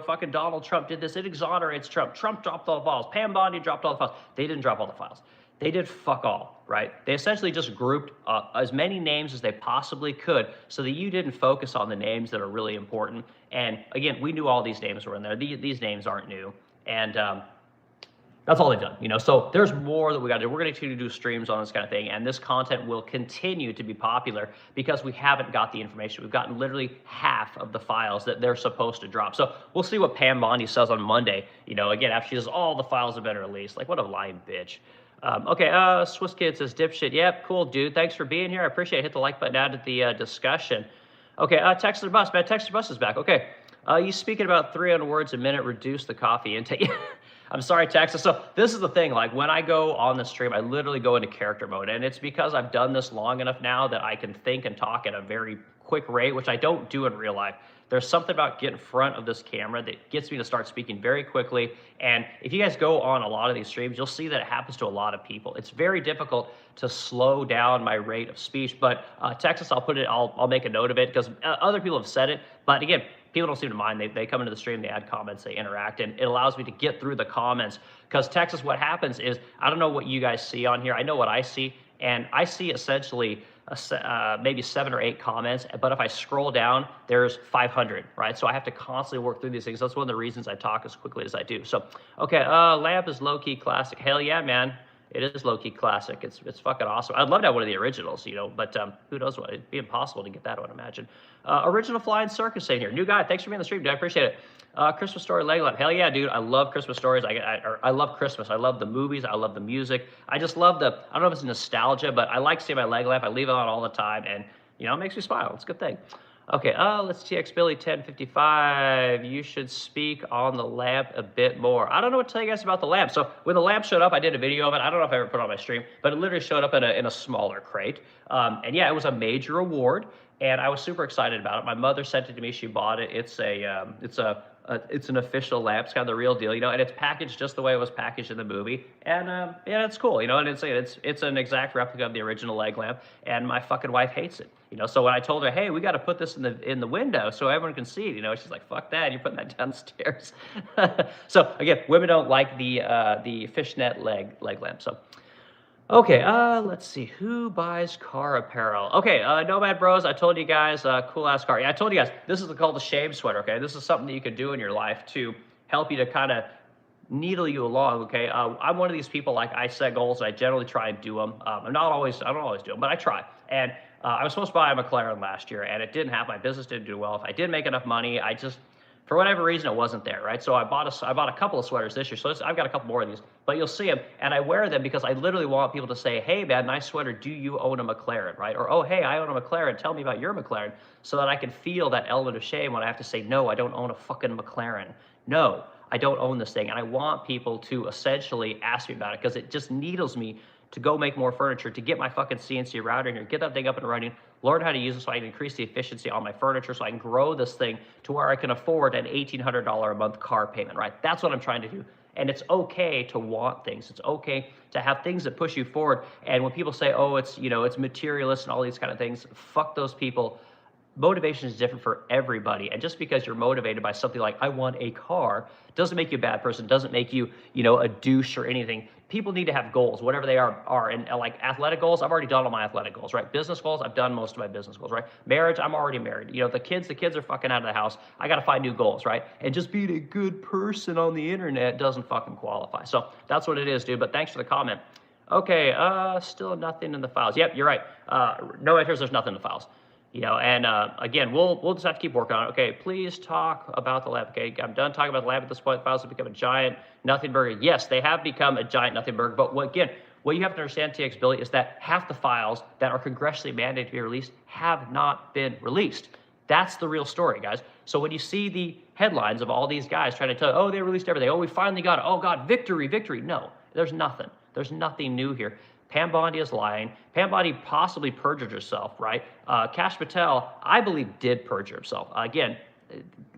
fucking Donald Trump did this, it exonerates Trump. Trump dropped all the files. Pam Bondi dropped all the files. They didn't drop all the files. They did fuck all, right? They essentially just grouped as many names as they possibly could so that you didn't focus on the names that are really important. And again, we knew all these names were in there. These names aren't new. And that's all they've done, So there's more that we got to do. We're going to continue to do streams on this kind of thing, and this content will continue to be popular because we haven't got the information. We've gotten literally half of the files that they're supposed to drop. So we'll see what Pam Bondi says on Monday, again, after she says all the files have been released. Like, what a lying bitch. Okay, Swiss Kid says, dipshit. Yep, cool, dude. Thanks for being here. I appreciate it. Hit the like button out at the discussion. Okay, Texter Bus, man. Texter Bus is back. Okay, you speaking about 300 words a minute, reduce the coffee intake. I'm sorry, Texas. So this is the thing. Like, when I go on the stream, I literally go into character mode. And it's because I've done this long enough now that I can think and talk at a very quick rate, which I don't do in real life. There's something about getting in front of this camera that gets me to start speaking very quickly. And if you guys go on a lot of these streams, you'll see that it happens to a lot of people. It's very difficult to slow down my rate of speech. But Texas, I'll make a note of it, because other people have said it. But again, people don't seem to mind. They come into the stream, they add comments, they interact, and it allows me to get through the comments. Because Texas, what happens is, I don't know what you guys see on here. I know what I see. and I see essentially maybe 7 or 8 comments, but if I scroll down, there's 500, right? So I have to constantly work through these things. That's one of the reasons I talk as quickly as I do. So, okay, lamp is low-key classic. Hell yeah, man. It is low-key classic. It's fucking awesome. I'd love to have one of the originals, you know, but who knows what? It'd be impossible to get that, I would imagine. Original Flying Circus in here. New guy, thanks for being on the stream, dude. I appreciate it. Christmas Story leg lamp. Hell yeah, dude. I love Christmas stories. I love Christmas. I love the movies. I love the music. I just love I don't know if it's nostalgia, but I like seeing my leg lamp. I leave it on all the time, and, you know, it makes me smile. It's a good thing. Okay, let's TX Billy 1055. You should speak on the lamp a bit more. I don't know what to tell you guys about the lamp. So when the lamp showed up, I did a video of it. I don't know if I ever put it on my stream, but it literally showed up in a smaller crate. And yeah, it was a major award, and I was super excited about it. My mother sent it to me. She bought it. It's an official lamp. It's kind of the real deal, you know, and it's packaged just the way it was packaged in the movie. And yeah, it's cool, you know, and it's an exact replica of the original leg lamp, and my fucking wife hates it, you know. So when I told her, hey, we got to put this in the window so everyone can see it, you know, she's like, fuck that, you're putting that downstairs. So again, women don't like the fishnet leg lamp. So okay, let's see. Who buys car apparel? Okay, Nomad Bros, I told you guys, cool-ass car. Yeah, I told you guys, this is called the shame sweater, okay? This is something that you could do in your life to help you to kind of needle you along, okay? I'm one of these people, like, I set goals, I generally try and do them. I don't always do them, but I try. And I was supposed to buy a McLaren last year, and it didn't happen. My business didn't do well. If I didn't make enough money, for whatever reason, it wasn't there, right? So I bought a couple of sweaters this year. So I've got a couple more of these, but you'll see them. And I wear them because I literally want people to say, hey, man, nice sweater. Do you own a McLaren, right? Or, oh, hey, I own a McLaren. Tell me about your McLaren, so that I can feel that element of shame when I have to say, no, I don't own a fucking McLaren. No, I don't own this thing. And I want people to essentially ask me about it, because it just needles me to go make more furniture, to get my fucking CNC router in here, get that thing up and running, learn how to use it so I can increase the efficiency on my furniture, so I can grow this thing to where I can afford an $1,800 a month car payment, right? That's what I'm trying to do. And it's okay to want things. It's okay to have things that push you forward. And when people say, oh, it's, you know, it's materialist and all these kind of things, fuck those people. Motivation is different for everybody. And just because you're motivated by something like, I want a car, doesn't make you a bad person, doesn't make you, you know, a douche or anything. People need to have goals, whatever they are. And like athletic goals, I've already done all my athletic goals, right? Business goals, I've done most of my business goals, right? Marriage, I'm already married. You know, the kids are fucking out of the house. I got to find new goals, right? And just being a good person on the internet doesn't fucking qualify. So that's what it is, dude. But thanks for the comment. Okay, still nothing in the files. Yep, you're right. No enters, there's nothing in the files. You know, and again, we'll just have to keep working on it. Okay, please talk about the lab. Okay, I'm done talking about the lab at this point. The files have become a giant nothing burger. Yes, they have become a giant nothing burger. But what you have to understand, TX Billy, is that half the files that are congressionally mandated to be released have not been released. That's the real story, guys. So when you see the headlines of all these guys trying to tell you, oh, they released everything. Oh, we finally got it. Oh, God, victory, victory. No, there's nothing. There's nothing new here. Pam Bondi is lying. Pam Bondi possibly perjured herself, right? Kash Patel, I believe, did perjure himself. Again,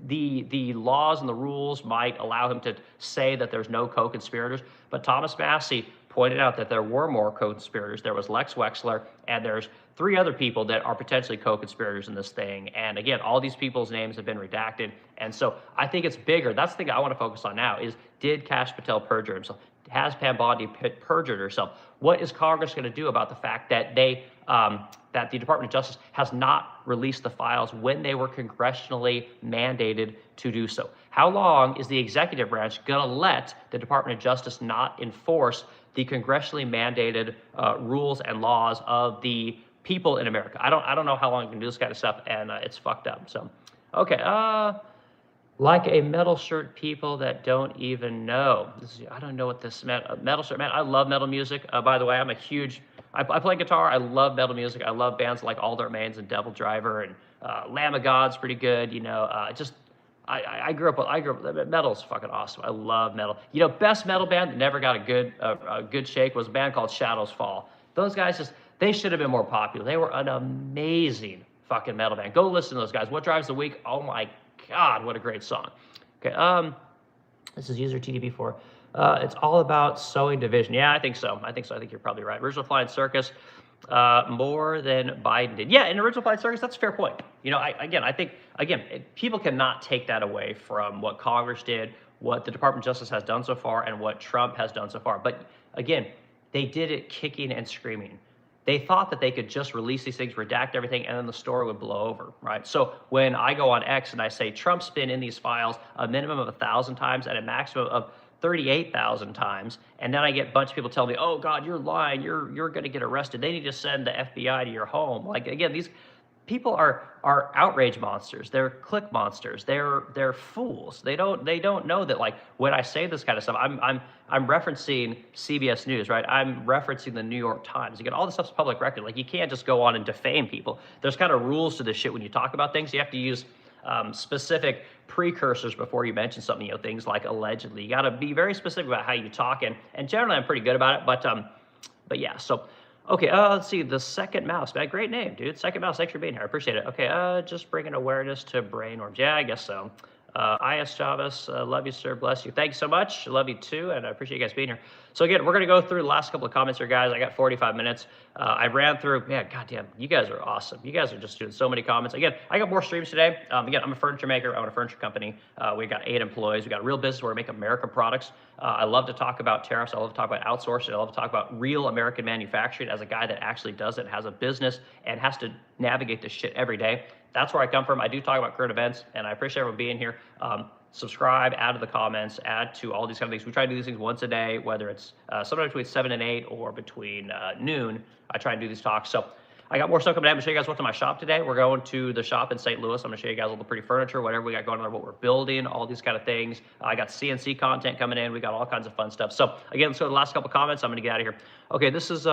the laws and the rules might allow him to say that there's no co-conspirators, but Thomas Massey pointed out that there were more co-conspirators. There was Lex Wexler, and there's 3 other people that are potentially co-conspirators in this thing. And again, all these people's names have been redacted. And so I think it's bigger. That's the thing I want to focus on now is, did Kash Patel perjure himself? Has Pam Bondi perjured herself? What is Congress going to do about the fact that that the Department of Justice has not released the files when they were congressionally mandated to do so? How long is the executive branch going to let the Department of Justice not enforce the congressionally mandated rules and laws of the people in America? I don't know how long you can do this kind of stuff, and it's fucked up. So, okay. Like a metal shirt, people that don't even know. I don't know what this meant. Metal shirt, man, I love metal music. By the way, I'm a huge, I play guitar. I love metal music. I love bands like All That Remains and Devil Driver, and Lamb of God's pretty good. You know, I grew up, metal's fucking awesome. I love metal. You know, best metal band that never got a good shake was a band called Shadows Fall. Those guys they should have been more popular. They were an amazing fucking metal band. Go listen to those guys. What Drives the Week? Oh my God, what a great song. Okay, this is user TDP4. It's all about sowing division. Yeah, I think so. I think you're probably right. Original Flying Circus, more than Biden did. Yeah, in Original Flying Circus, that's a fair point. You know, I think people cannot take that away from what Congress did, what the Department of Justice has done so far, and what Trump has done so far. But again, they did it kicking and screaming. they thought that they could just release these things, redact everything, and then the story would blow over, right? So when I go on X and I say Trump's been in these files a minimum of 1,000 times and a maximum of 38,000 times, and then I get a bunch of people telling me, "Oh God, you're lying. You're going to get arrested. They need to send the FBI to your home." Like again, these people are outrage monsters. They're click monsters. They're fools. They don't know that, like, when I say this kind of stuff, I'm referencing CBS News, right? I'm referencing the New York Times. Again, all this stuff's public record. Like, you can't just go on and defame people. There's kind of rules to this shit when you talk about things. You have to use specific precursors before you mention something. You know, things like allegedly. You got to be very specific about how you talk, and generally I'm pretty good about it. But yeah, so. Okay, let's see, the Second Mouse, man, great name, dude. Second Mouse, thanks for being here, I appreciate it. Okay, just bringing awareness to brain worms. Yeah, I guess so. IS Chavez, love you, sir, bless you. Thank you so much, love you too, and I appreciate you guys being here. So again, we're gonna go through the last couple of comments here, guys. I got 45 minutes. I ran through, man, goddamn, you guys are awesome. You guys are just doing so many comments. Again, I got more streams today. Again, I'm a furniture maker, I own a furniture company. We got 8 employees. We got a real business where we make American products. I love to talk about tariffs. I love to talk about outsourcing. I love to talk about real American manufacturing as a guy that actually does it, has a business, and has to navigate this shit every day. That's where I come from. I do talk about current events, and I appreciate everyone being here. Subscribe, add to the comments, add to all these kind of things. We try to do these things once a day, whether it's sometimes between 7 and 8 or between noon. I try and do these talks. So I got more stuff coming out. I'm gonna show you guys what's in my shop today. We're going to the shop in St. Louis. I'm gonna show you guys all the pretty furniture, whatever we got going on, what we're building, all these kind of things. I got CNC content coming in. We got all kinds of fun stuff. So again, let's go to the last couple comments. I'm gonna get out of here. Okay, this is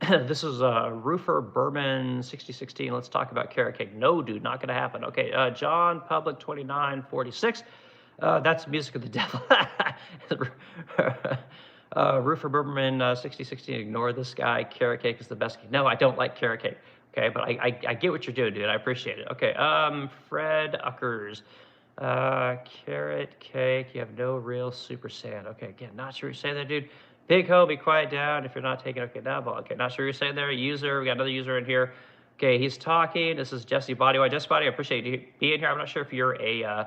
this is Roofer Berman 6016. Let's talk about carrot cake. No, dude, not gonna happen. Okay, John Public 2946. That's music of the devil. Roofer Berman 6016. Ignore this guy. Carrot cake is the best cake. No, I don't like carrot cake. Okay, but I get what you're doing, dude. I appreciate it. Okay, Fred Uckers. Carrot cake. You have no real super sand. Okay, again, not sure you say that, dude. Big Ho, be quiet down if you're not taking. Okay, now, okay, not sure you're saying there. User, we got another user in here. Okay, he's talking. This is Jesse Bodywhite. Jesse Body, I appreciate you being here. I'm not sure if you're a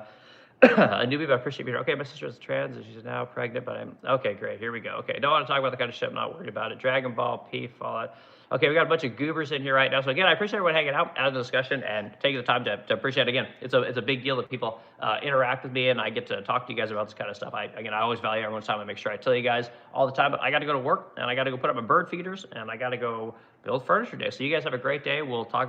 a newbie, but I appreciate you being here. Okay, my sister is trans and she's now pregnant, but I'm okay. Great, here we go. Okay, don't want to talk about the kind of shit. I'm not worried about it. Dragon Ball P Fallout. Okay, we got a bunch of goobers in here right now. So again, I appreciate everyone hanging out of the discussion and taking the time to appreciate it. Again, it's a big deal that people interact with me and I get to talk to you guys about this kind of stuff. I always value everyone's time. I make sure I tell you guys all the time, but I got to go to work and I got to go put up my bird feeders and I got to go build furniture today. So you guys have a great day. We'll talk about